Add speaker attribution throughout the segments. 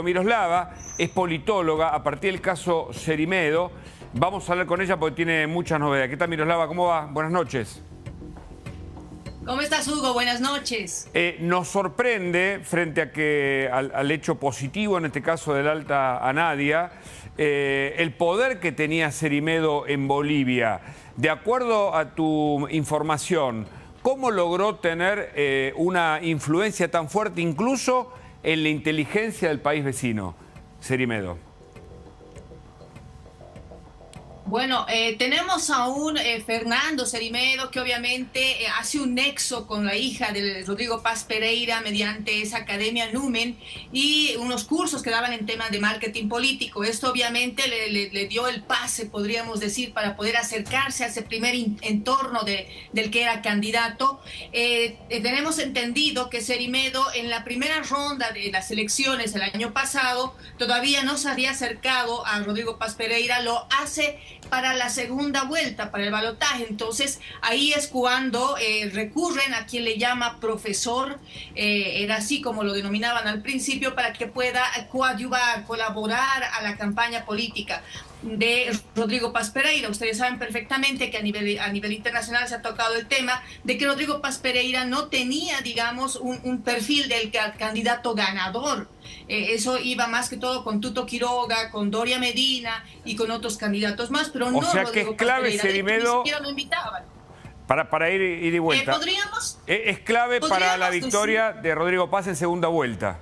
Speaker 1: Miroslava es politóloga a partir del caso Cerimedo. Vamos a hablar con ella porque tiene muchas novedades. ¿Qué tal, Miroslava? ¿Cómo va? Buenas noches.
Speaker 2: ¿Cómo estás, Hugo? Buenas noches.
Speaker 1: Nos sorprende, frente a al hecho positivo, en este caso del Alta a Nadia, el poder que tenía Cerimedo en Bolivia. De acuerdo a tu información, ¿cómo logró tener una influencia tan fuerte, incluso en la inteligencia del país vecino, Cerimedo?
Speaker 2: Bueno, tenemos a un Fernando Cerimedo que obviamente hace un nexo con la hija de Rodrigo Paz Pereira mediante esa Academia Numen y unos cursos que daban en temas de marketing político. Esto obviamente le dio el pase, podríamos decir, para poder acercarse a ese primer entorno del que era candidato. Tenemos entendido que Cerimedo en la primera ronda de las elecciones el año pasado todavía no se había acercado a Rodrigo Paz Pereira, lo hace para la segunda vuelta, para el balotaje. Entonces ahí es cuando recurren a quien le llama profesor, era así como lo denominaban al principio, para que pueda coadyuvar, colaborar a la campaña política de Rodrigo Paz Pereira. Ustedes saben perfectamente que a nivel internacional se ha tocado el tema de que Rodrigo Paz Pereira no tenía, digamos, un perfil del candidato ganador. Eso iba más que todo con Tuto Quiroga, con Doria Medina y con otros candidatos más, pero no
Speaker 1: sea
Speaker 2: Rodrigo
Speaker 1: que es clave
Speaker 2: Paz Pereira,
Speaker 1: Cerimedo,
Speaker 2: ni siquiera lo invitaban.
Speaker 1: Para ir y vuelta. Es clave para la victoria de Rodrigo Paz en segunda vuelta.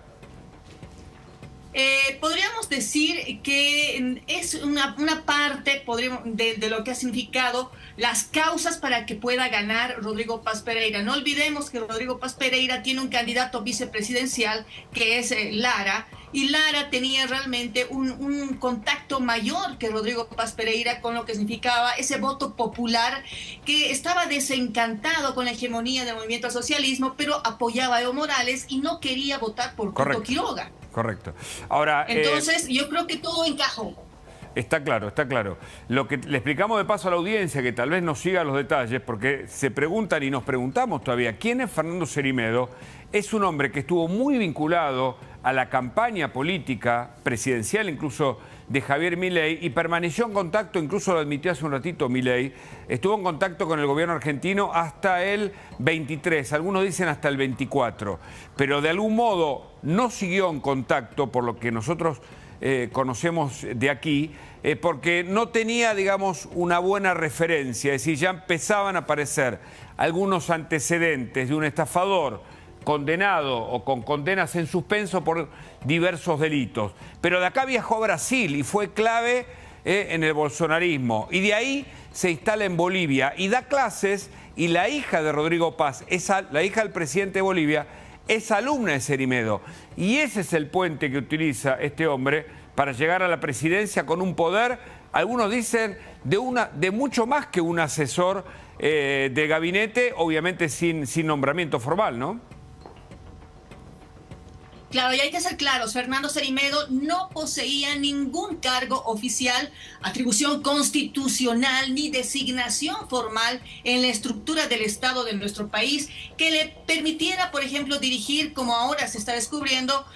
Speaker 2: Podríamos decir que es una parte de lo que ha significado las causas para que pueda ganar Rodrigo Paz Pereira. No olvidemos que Rodrigo Paz Pereira tiene un candidato vicepresidencial que es Lara, y Lara tenía realmente un contacto mayor que Rodrigo Paz Pereira con lo que significaba ese voto popular que estaba desencantado con la hegemonía del movimiento al socialismo, pero apoyaba a Evo Morales y no quería votar por Tuto Quiroga.
Speaker 1: Correcto. Ahora,
Speaker 2: entonces, yo creo que todo encajó.
Speaker 1: Está claro, está claro. Lo que le explicamos de paso a la audiencia, que tal vez no siga los detalles, porque se preguntan y nos preguntamos todavía, ¿quién es Fernando Cerimedo? Es un hombre que estuvo muy vinculado a la campaña política presidencial, incluso de Javier Milei, y permaneció en contacto, incluso lo admitió hace un ratito Milei, estuvo en contacto con el gobierno argentino hasta el 23, algunos dicen hasta el 24, pero de algún modo no siguió en contacto, por lo que nosotros conocemos de aquí, porque no tenía, digamos, una buena referencia, es decir, ya empezaban a aparecer algunos antecedentes de un estafador condenado o con condenas en suspenso por diversos delitos. Pero de acá viajó a Brasil y fue clave en el bolsonarismo. Y de ahí se instala en Bolivia y da clases, y la hija de Rodrigo Paz, la hija del presidente de Bolivia, es alumna de Cerimedo. Y ese es el puente que utiliza este hombre para llegar a la presidencia con un poder, algunos dicen, de mucho más que un asesor de gabinete, obviamente sin nombramiento formal, ¿no?
Speaker 2: Claro, y hay que ser claros, Fernando Cerimedo no poseía ningún cargo oficial, atribución constitucional ni designación formal en la estructura del Estado de nuestro país que le permitiera, por ejemplo, dirigir, como ahora se está descubriendo,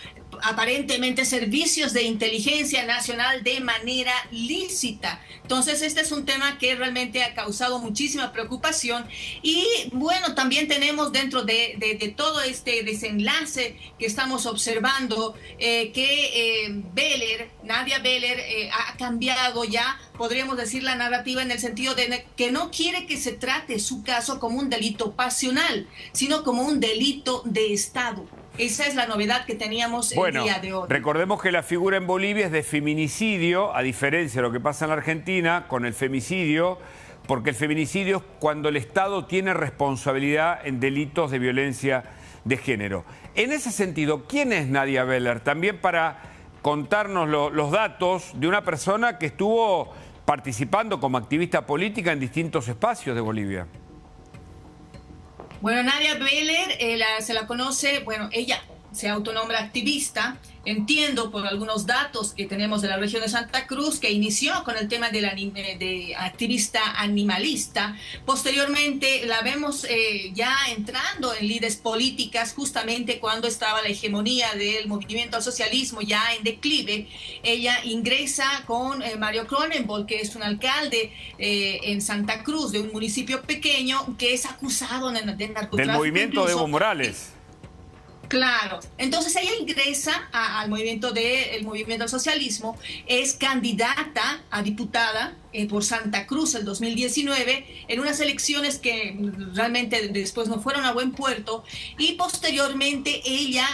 Speaker 2: aparentemente servicios de inteligencia nacional de manera lícita. Entonces, este es un tema que realmente ha causado muchísima preocupación. Y bueno, también tenemos dentro de todo este desenlace que estamos observando que Nadia Beller ha cambiado ya, podríamos decir, la narrativa en el sentido de que no quiere que se trate su caso como un delito pasional, sino como un delito de Estado. Esa es la novedad que teníamos el día de hoy.
Speaker 1: Recordemos que la figura en Bolivia es de feminicidio, a diferencia de lo que pasa en la Argentina con el femicidio, porque el feminicidio es cuando el Estado tiene responsabilidad en delitos de violencia de género. En ese sentido, ¿quién es Nadia Beller? También para contarnos los datos de una persona que estuvo participando como activista política en distintos espacios de Bolivia.
Speaker 2: Bueno, Nadia Beller se la conoce, bueno, ella se autonombra activista. Entiendo por algunos datos que tenemos de la región de Santa Cruz que inició con el tema de activista animalista. Posteriormente la vemos ya entrando en lides políticas justamente cuando estaba la hegemonía del movimiento al socialismo ya en declive. Ella ingresa con Mario Cronenberg, que es un alcalde en Santa Cruz de un municipio pequeño que es acusado de narcotráfico.
Speaker 1: Del movimiento de
Speaker 2: incluso,
Speaker 1: Evo Morales.
Speaker 2: Claro, entonces ella ingresa al movimiento el movimiento al socialismo, es candidata a diputada por Santa Cruz el 2019 en unas elecciones que realmente después no fueron a buen puerto, y posteriormente ella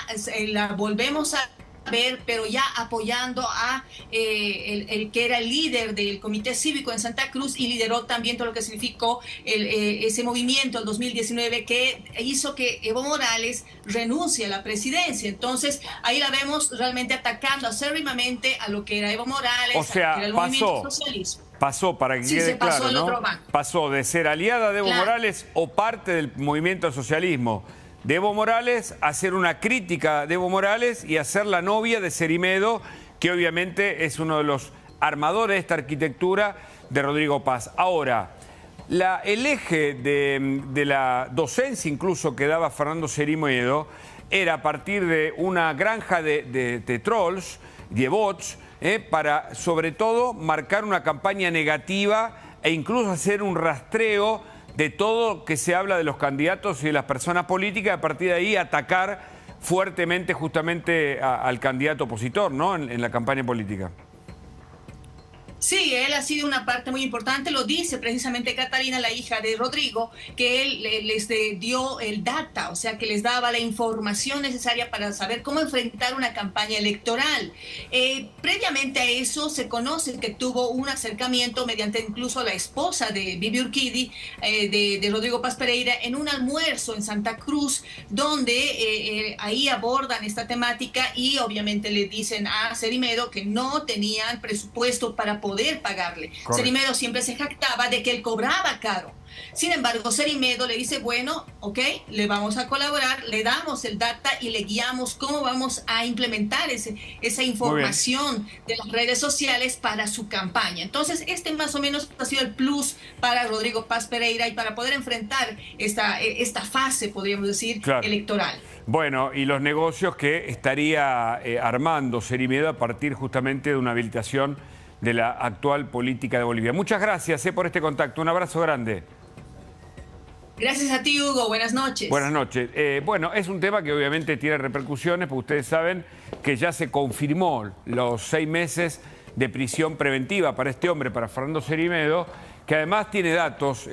Speaker 2: la volvemos a ver, pero ya apoyando a el que era el líder del comité cívico en Santa Cruz y lideró también todo lo que significó ese movimiento el 2019 que hizo que Evo Morales renuncie a la presidencia. Entonces ahí la vemos realmente atacando acérrimamente a lo que era Evo Morales,
Speaker 1: O sea,
Speaker 2: que era el movimiento socialismo.
Speaker 1: Pasó, para que quede claro, ¿no? Pasó de ser aliada de Evo Morales o parte del movimiento al socialismo de Evo Morales a hacer una crítica de Evo Morales y a ser la novia de Cerimedo, que obviamente es uno de los armadores de esta arquitectura de Rodrigo Paz. Ahora, el eje de la docencia incluso que daba Fernando Cerimedo era a partir de una granja de trolls, de bots, para sobre todo marcar una campaña negativa e incluso hacer un rastreo de todo lo que se habla de los candidatos y de las personas políticas, a partir de ahí atacar fuertemente justamente al candidato opositor, ¿no? En la campaña política.
Speaker 2: Sí, él ha sido una parte muy importante, lo dice precisamente Catalina, la hija de Rodrigo, que él les dio el data, o sea, que les daba la información necesaria para saber cómo enfrentar una campaña electoral. Previamente a eso se conoce que tuvo un acercamiento mediante incluso la esposa de Bibi Urquidi, de Rodrigo Paz Pereira, en un almuerzo en Santa Cruz, donde ahí abordan esta temática y obviamente le dicen a Cerimedo que no tenían presupuesto para poder pagarle. Correcto. Cerimedo siempre se jactaba de que él cobraba caro. Sin embargo, Cerimedo le dice, bueno, ok, le vamos a colaborar, le damos el data y le guiamos cómo vamos a implementar esa información de las redes sociales para su campaña. Entonces, más o menos ha sido el plus para Rodrigo Paz Pereira y para poder enfrentar esta fase, podríamos decir, claro, electoral.
Speaker 1: Bueno, y los negocios que estaría armando Cerimedo a partir justamente de una habilitación de la actual política de Bolivia. Muchas gracias por este contacto. Un abrazo grande.
Speaker 2: Gracias a ti, Hugo. Buenas noches.
Speaker 1: Buenas noches. Bueno, es un tema que obviamente tiene repercusiones, porque ustedes saben que ya se confirmó los 6 meses de prisión preventiva para este hombre, para Fernando Cerimedo, que además tiene datos...